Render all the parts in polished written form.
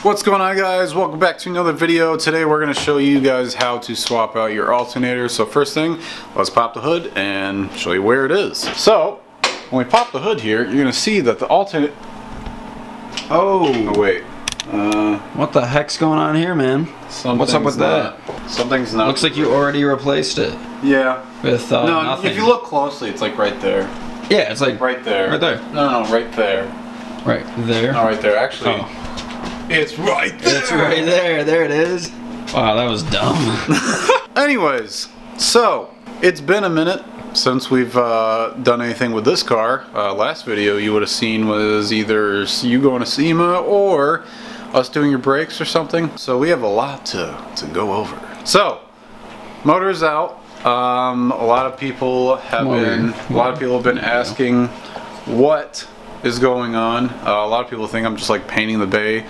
What's going on, guys? Welcome back to another video. Today we're going to show you guys how to swap out your alternator. So first thing, let's pop the hood and show you where it is. So when we pop the hood here, you're going to see that the alternator... Oh wait. What the heck's going on here, man? What's up with that? Something's not... Looks like you already replaced it. Yeah. With no, nothing. if you look closely, it's like right there. Yeah, it's like right there. Right there. No, right there. Right there? No, right there. Actually, it's right there. It's right there. There it is. Wow, that was dumb. Anyways, so it's been a minute since we've done anything with this car. Last video you would have seen was either you going to SEMA or us doing your brakes or something. So we have a lot to go over. So, motor's out. A lot of people have been asking what is going on. A lot of people think I'm just like painting the bay,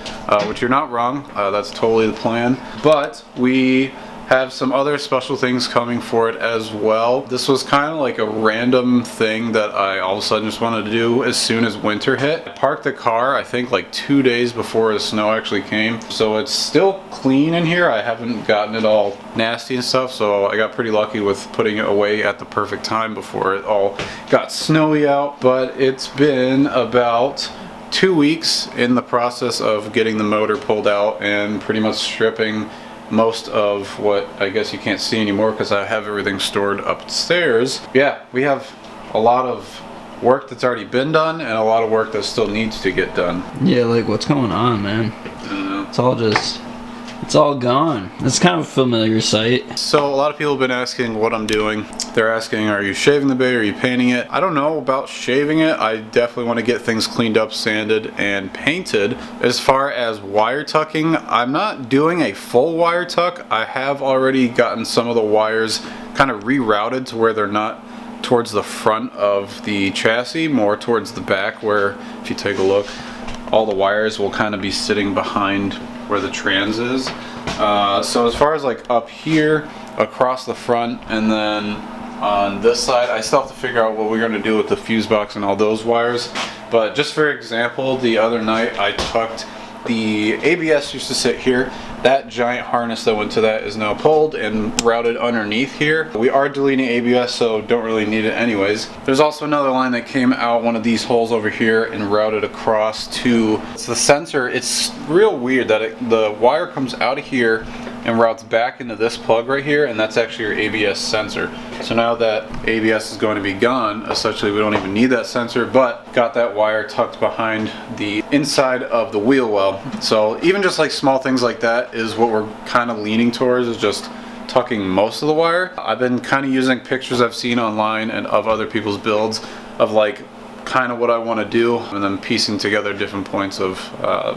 which you're not wrong. That's totally the plan. But we have some other special things coming for it as well. This was kind of like a random thing that I all of a sudden just wanted to do as soon as winter hit. I parked the car, I think like 2 days before the snow actually came. So it's still clean in here. I haven't gotten it all nasty and stuff. So I got pretty lucky with putting it away at the perfect time before it all got snowy out. But it's been about 2 weeks in the process of getting the motor pulled out and pretty much stripping most of what I guess you can't see anymore because I have everything stored upstairs. Yeah, we have a lot of work that's already been done and a lot of work that still needs to get done. Yeah, like what's going on, man? It's all gone. It's kind of a familiar sight. So a lot of people have been asking what I'm doing. They're asking, are you shaving the bay, are you painting it? I don't know about shaving it. I definitely want to get things cleaned up, sanded, and painted. As far as wire tucking, I'm not doing a full wire tuck. I have already gotten some of the wires kind of rerouted to where they're not towards the front of the chassis, more towards the back, where if you take a look, all the wires will kind of be sitting behind where the trans is. So as far as like up here, across the front, and then on this side, I still have to figure out what we're going to do with the fuse box and all those wires. But just for example, the other night I tucked the ABS used to sit here. That giant harness that went to that is now pulled and routed underneath here. We are deleting ABS, so don't really need it anyways. There's also another line that came out one of these holes over here and routed across to the sensor. It's real weird that the wire comes out of here and routes back into this plug right here, and that's actually your ABS sensor. So now that ABS is going to be gone, essentially we don't even need that sensor, but got that wire tucked behind the inside of the wheel well. So even just like small things like that is what we're kind of leaning towards, is just tucking most of the wire. I've been kind of using pictures I've seen online and of other people's builds of like kind of what I want to do, and then piecing together different points of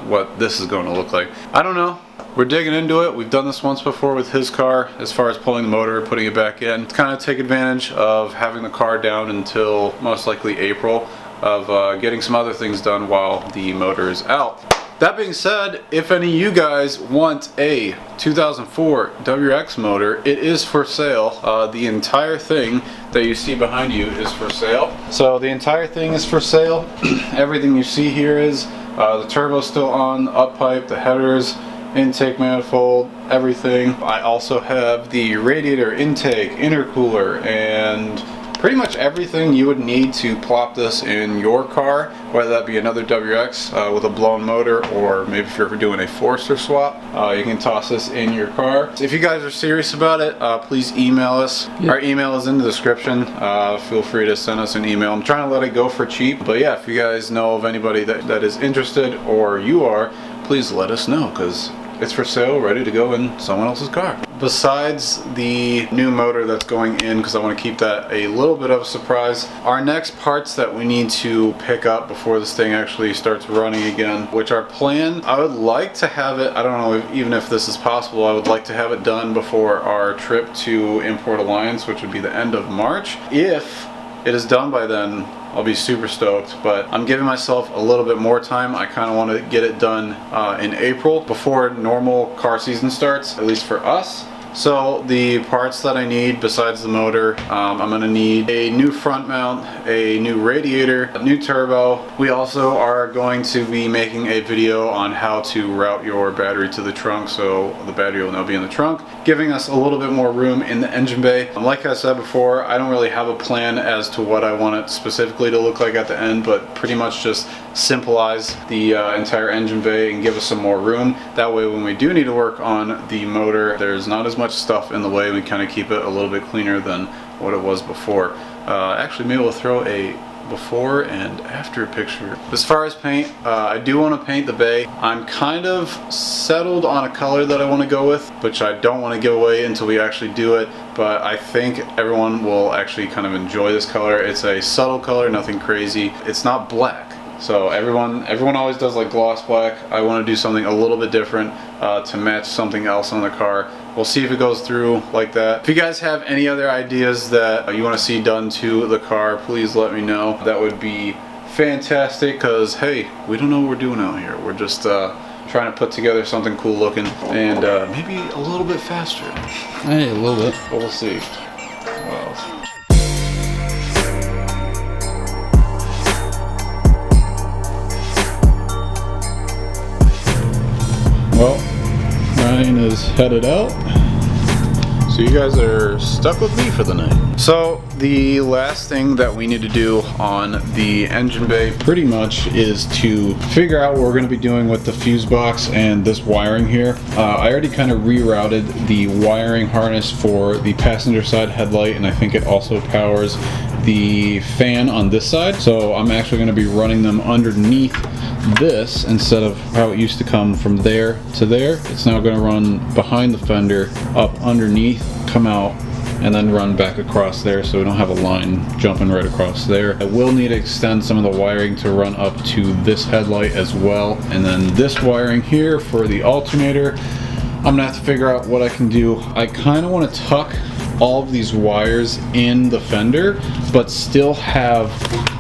what this is going to look like. I don't know. We're digging into it. We've done this once before with his car as far as pulling the motor, putting it back in. To kind of take advantage of having the car down until most likely April, of getting some other things done while the motor is out. That being said, if any of you guys want a 2004 WRX motor, it is for sale. The entire thing that you see behind you is for sale. So the entire thing is for sale. Everything you see here is the turbo's still on, the up pipe, the headers, intake manifold, everything. I also have the radiator, intake, intercooler, and pretty much everything you would need to plop this in your car, whether that be another WRX with a blown motor, or maybe if you're doing a Forester swap, you can toss this in your car. If you guys are serious about it, please email us. Yep. Our email is in the description. Feel free to send us an email. I'm trying to let it go for cheap, but yeah, if you guys know of anybody that is interested, or you are, please let us know, because it's for sale, ready to go in someone else's car. Besides the new motor that's going in, because I want to keep that a little bit of a surprise, our next parts that we need to pick up before this thing actually starts running again, which our plan, I would like to have it, I don't know even if this is possible, I would like to have it done before our trip to Import Alliance, which would be the end of March. If it is done by then, I'll be super stoked, but I'm giving myself a little bit more time. I kind of want to get it done in April before normal car season starts, at least for us. So the parts that I need besides the motor, I'm going to need a new front mount, a new radiator, a new turbo. We also are going to be making a video on how to route your battery to the trunk, so the battery will now be in the trunk, giving us a little bit more room in the engine bay. Like I said before, I don't really have a plan as to what I want it specifically to look like at the end, but pretty much just simplifies the entire engine bay and give us some more room. That way when we do need to work on the motor, there's not as much stuff in the way. We kind of keep it a little bit cleaner than what it was before. Actually, maybe we'll throw a before and after picture. As far as paint, I do want to paint the bay. I'm kind of settled on a color that I want to go with, which I don't want to give away until we actually do it, but I think everyone will actually kind of enjoy this color. It's a subtle color, nothing crazy. It's not black. So everyone always does like gloss black. I want to do something a little bit different to match something else on the car. We'll see if it goes through like that. If you guys have any other ideas that you want to see done to the car, please let me know. That would be fantastic, because hey, we don't know what we're doing out here. We're just trying to put together something cool looking and maybe a little bit faster. Hey, a little bit. But we'll see. What else? Well, Ryan is headed out, so you guys are stuck with me for the night. So the last thing that we need to do on the engine bay pretty much is to figure out what we're going to be doing with the fuse box and this wiring here. I already kind of rerouted the wiring harness for the passenger side headlight, and I think it also powers the fan on this side. So I'm actually going to be running them underneath this instead of how it used to come from there to there. It's now going to run behind the fender, up underneath, come out, and then run back across there, so we don't have a line jumping right across there. I will need to extend some of the wiring to run up to this headlight as well, and then this wiring here for the alternator. I'm gonna have to figure out what I can do. I kind of want to tuck all of these wires in the fender, but still have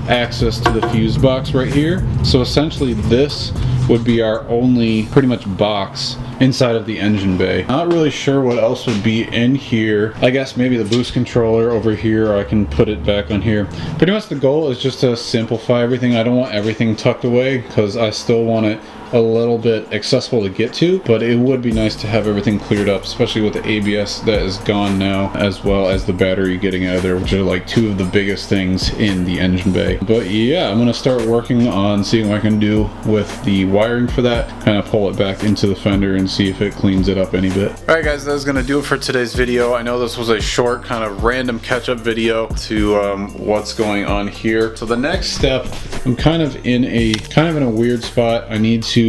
access to the fuse box right here. So essentially this would be our only pretty much box inside of the engine bay. Not really sure what else would be in here. I guess maybe the boost controller over here, or I can put it back on here. Pretty much the goal is just to simplify everything. I don't want everything tucked away because I still want it a little bit accessible to get to, but it would be nice to have everything cleared up, especially with the ABS that is gone now, as well as the battery getting out of there, which are like two of the biggest things in the engine bay. But yeah, I'm gonna start working on seeing what I can do with the wiring for that, kind of pull it back into the fender and see if it cleans it up any bit. Alright guys, that is gonna do it for today's video. I know this was a short kind of random catch-up video to what's going on here. So the next step, I'm kind of in a weird spot. I need to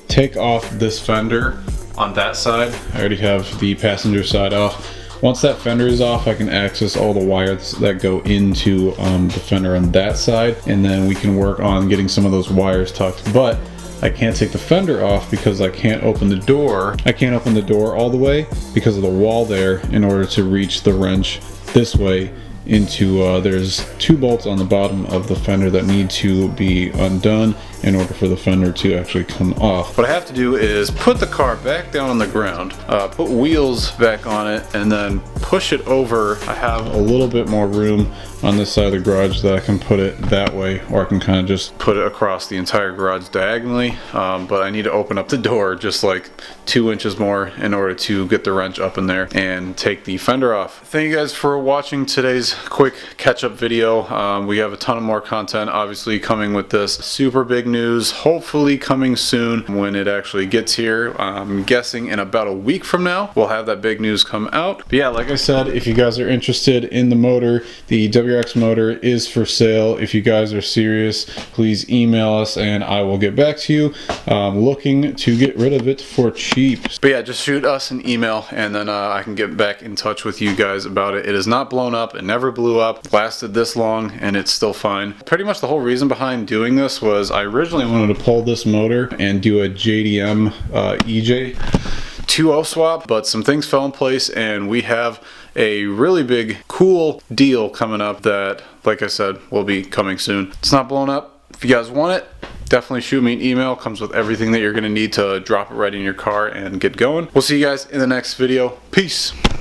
take off this fender on that side. I already have the passenger side off. Once that fender is off, I can access all the wires that go into the fender on that side, and then we can work on getting some of those wires tucked. But I can't take the fender off because I can't open the door. I can't open the door all the way because of the wall there in order to reach the wrench this way into, there's two bolts on the bottom of the fender that need to be undone in order for the fender to actually come off. What I have to do is put the car back down on the ground, put wheels back on it, and then push it over. I have a little bit more room on this side of the garage that I can put it that way, or I can kind of just put it across the entire garage diagonally, but I need to open up the door just like 2 inches more in order to get the wrench up in there and take the fender off. Thank you guys for watching today's quick catch-up video. We have a ton of more content obviously coming with this. Super big news, hopefully coming soon when it actually gets here. I'm guessing in about a week from now we'll have that big news come out. But yeah, like I said, if you guys are interested in the motor, the WRX motor is for sale. If you guys are serious, please email us and I will get back to you. Looking to get rid of it for cheap. But yeah, just shoot us an email and then I can get back in touch with you guys about it. It is not blown up, it never blew up, lasted this long, and it's still fine. Pretty much the whole reason behind doing this was I originally wanted to pull this motor and do a JDM EJ 2.0 swap, but some things fell in place and we have a really big cool deal coming up that, like I said, will be coming soon. It's not blown up, If you guys want it, definitely shoot me an email. Comes with everything that you're going to need to drop it right in your car and get going. We'll see you guys in the next video. Peace.